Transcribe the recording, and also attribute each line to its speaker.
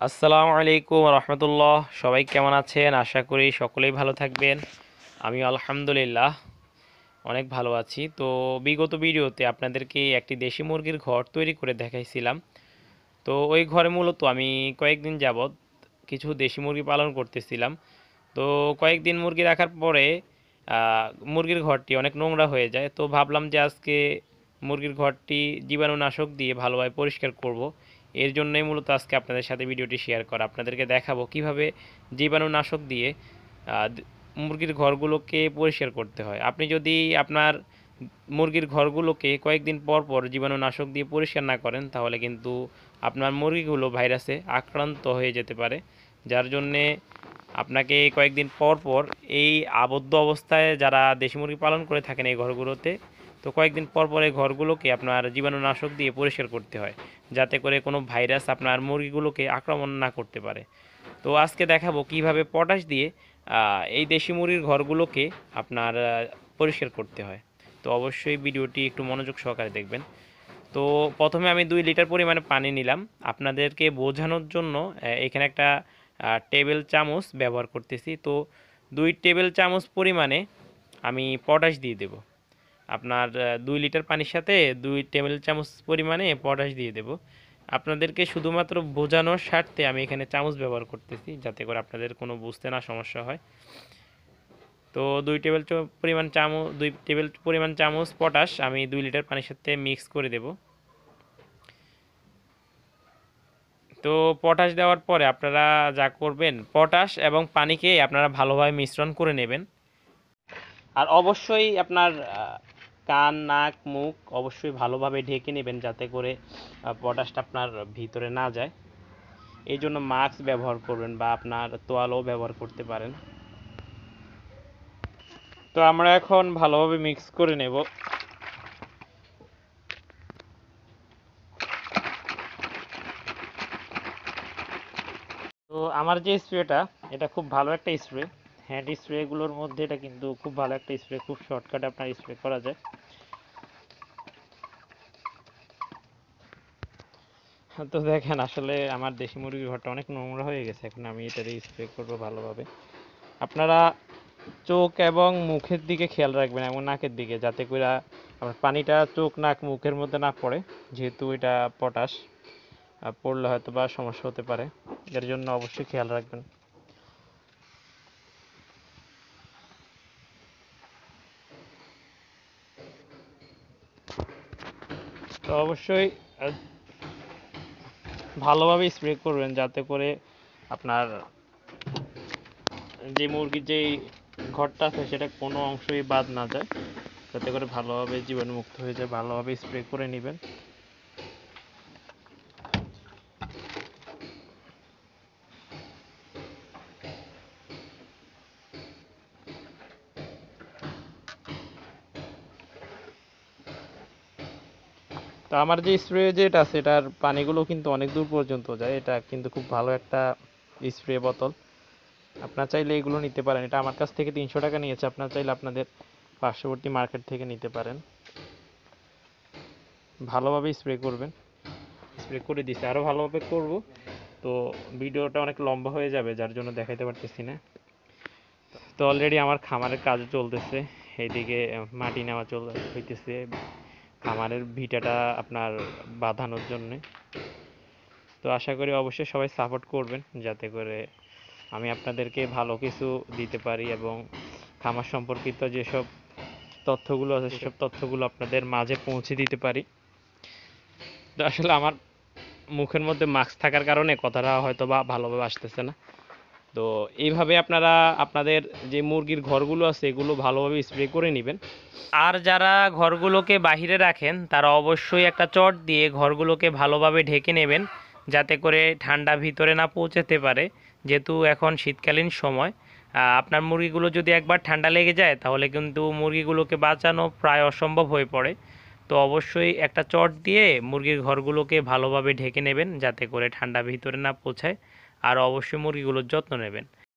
Speaker 1: আসসালামু আলাইকুম রহমতুল্লাহ। সবাই কেমন আছেন? আশা করি সকলেই ভালো থাকবেন। আমি আলহামদুলিল্লাহ অনেক ভালো আছি। তো বিগত ভিডিওতে আপনাদেরকে একটি দেশি মুরগির ঘর তৈরি করে দেখাইছিলাম। তো ওই ঘরে মূলত আমি কয়েকদিন যাবৎ কিছু দেশি মুরগি পালন করতেছিলাম। তো কয়েকদিন মুরগি রাখার পরে মুরগির ঘরটি অনেক নোংরা হয়ে যায়। তো ভাবলাম যে আজকে মুরগির ঘরটি জীবাণুনাশক দিয়ে ভালোভাবে পরিষ্কার করব। এর জন্যই মূলত আজকে আপনাদের সাথে ভিডিওটি শেয়ার করা, আপনাদেরকে দেখাবো কিভাবে জীবাণুনাশক দিয়ে মুরগির ঘরগুলোকে পরিষ্কার করতে হয়। আপনি যদি আপনার মুরগির ঘরগুলোকে কয়েকদিন পর পর জীবাণুনাশক দিয়ে পরিষ্কার না করেন, তাহলে কিন্তু আপনার মুরগিগুলো ভাইরাসে আক্রান্ত হয়ে যেতে পারে। যার জন্যে আপনাকে কয়েকদিন পর পর এই আবদ্ধ অবস্থায় যারা দেশি মুরগি পালন করে থাকেন এই ঘরগুলোতে, তো কয়েকদিন পর পর এই ঘরগুলোকে আপনার জীবাণুনাশক দিয়ে পরিষ্কার করতে হয়, যাতে করে কোনো ভাইরাস আপনার মুরগিগুলোকে আক্রমণ না করতে পারে। তো আজকে দেখাবো কিভাবে পটাশ দিয়ে এই দেশি মুরগির ঘরগুলোকে আপনার পরিষ্কার করতে হয়। তো অবশ্যই ভিডিওটি একটু মনোযোগ সহকারে দেখবেন। তো প্রথমে আমি 2 লিটার পরিমাণে পানি নিলাম। আপনাদেরকে বোঝানোর জন্য এখানে একটা টেবিল চামচ ব্যবহার করতেছি। তো 2 টেবিল চামচ পরিমাণে আমি পটাশ দিয়ে দেব। আপনার 2 লিটার পানির সাথে 2 টেবিল চামচ পরিমাণে পটাশ দিয়ে দেব। আপনাদেরকে শুধুমাত্র বোঝানোর স্বার্থে আমি এখানে চামচ ব্যবহার করতেছি, যাতে করে আপনাদের কোনো বুঝতে না সমস্যা হয়। তো 2 টেবিল পরিমাণ চামচ পটাশ আমি 2 লিটার পানির সাথে মিক্স করে দেব। তো পটাশ দেওয়ার পরে আপনারা যা করবেন, পটাশ এবং পানিকে আপনারা ভালোভাবে মিশ্রণ করে নেবেন। আর অবশ্যই আপনার কান, নাক, মুখ অবশ্যই ভালোভাবে ঢেকে নেবেন, যাতে করে পটাশটা আপনার ভিতরে না যায়। এই জন্য মাস্ক ব্যবহার করবেন বা আপনার তোয়ালেও ব্যবহার করতে পারেন। তো আমরা এখন ভালোভাবে মিক্স করে নেব। তো আমার যে স্প্রেটা, এটা খুব ভালো একটা স্প্রে। হ্যান্ড স্প্রেগুলোর মধ্যে এটা কিন্তু খুব ভালো একটা স্প্রে, খুব শর্টকাটে আপনার স্প্রে করা যায়। তো দেখেন, আসলে আমার দেশি মুরগির ঘরটা অনেক নোংরা হয়ে গেছে। এখন আমি এটাতে স্প্রে করবো ভালোভাবে। আপনারা চোখ এবং মুখের দিকে খেয়াল রাখবেন এবং নাকের দিকে, যাতে করে আপনার পানিটা চোখ, নাক, মুখের মধ্যে না পড়ে। যেহেতু এটা পটাশ, পড়লে হয়তো বা সমস্যা হতে পারে। এর জন্য অবশ্যই খেয়াল রাখবেন। তো অবশ্যই ভালোভাবে স্প্রে করবেন, যাতে করে আপনার যে মুরগির যেই ঘরটা আছে সেটা কোনো অংশই বাদ না যায়, যাতে করে ভালোভাবে জীবাণুমুক্ত হয়ে যায়। ভালোভাবে স্প্রে করে নেবেন। তো আমার যে স্প্রে যেটা আছে, এটার পানিগুলো কিন্তু অনেক দূর পর্যন্ত যায়। এটা কিন্তু খুব ভালো একটা স্প্রে বোতল। আপনার চাইলে এগুলো নিতে পারেন। এটা আমার কাছ থেকে 300 টাকা নিয়েছে। আপনার চাইলে আপনাদের পার্শ্ববর্তী মার্কেট থেকে নিতে পারেন। ভালোভাবে স্প্রে করবেন। স্প্রে করে দিছি, আরও ভালোভাবে করব। তো ভিডিওটা অনেক লম্বা হয়ে যাবে, যার জন্য দেখাইতে পারতেছি না। তো অলরেডি আমার খামারের কাজ চলতেছে। এইদিকে মাটি নেওয়া হইতেছে খামারের ভিটাটা আপনার বাঁধানোর জন্যে। তো আশা করি অবশ্যই সবাই সাপোর্ট করবেন, যাতে করে আমি আপনাদেরকে ভালো কিছু দিতে পারি এবং খামার সম্পর্কিত যেসব তথ্যগুলো আছে সেসব তথ্যগুলো আপনাদের মাঝে পৌঁছে দিতে পারি। তো আসলে আমার মুখের মধ্যে মাস্ক থাকার কারণে কথাটা হয়তো বা ভালোভাবে আসতেছে না। তো এইভাবে আপনারা আপনাদের যে মুরগির ঘরগুলো আছে এগুলো ভালোভাবে স্প্রে করে নেবেন। আর যারা ঘরগুলোকে বাহিরে রাখেন, তারা অবশ্যই একটা চট দিয়ে ঘরগুলোকে ভালোভাবে ঢেকে নেবেন, যাতে করে ঠান্ডা ভিতরে না পৌঁছাতে পারে। যেহেতু এখন শীতকালীন সময়, আপনার মুরগিগুলো যদি একবার ঠান্ডা লেগে যায়, তাহলে কিন্তু মুরগিগুলোকে বাঁচানো প্রায় অসম্ভব হয়ে পড়ে। তো অবশ্যই একটা চট দিয়ে মুরগির ঘরগুলোকে ভালোভাবে ঢেকে নেবেন, যাতে করে ঠান্ডা ভিতরে না পৌঁছায়। আর অবশ্যই মুরগিগুলোর যত্ন নেবেন।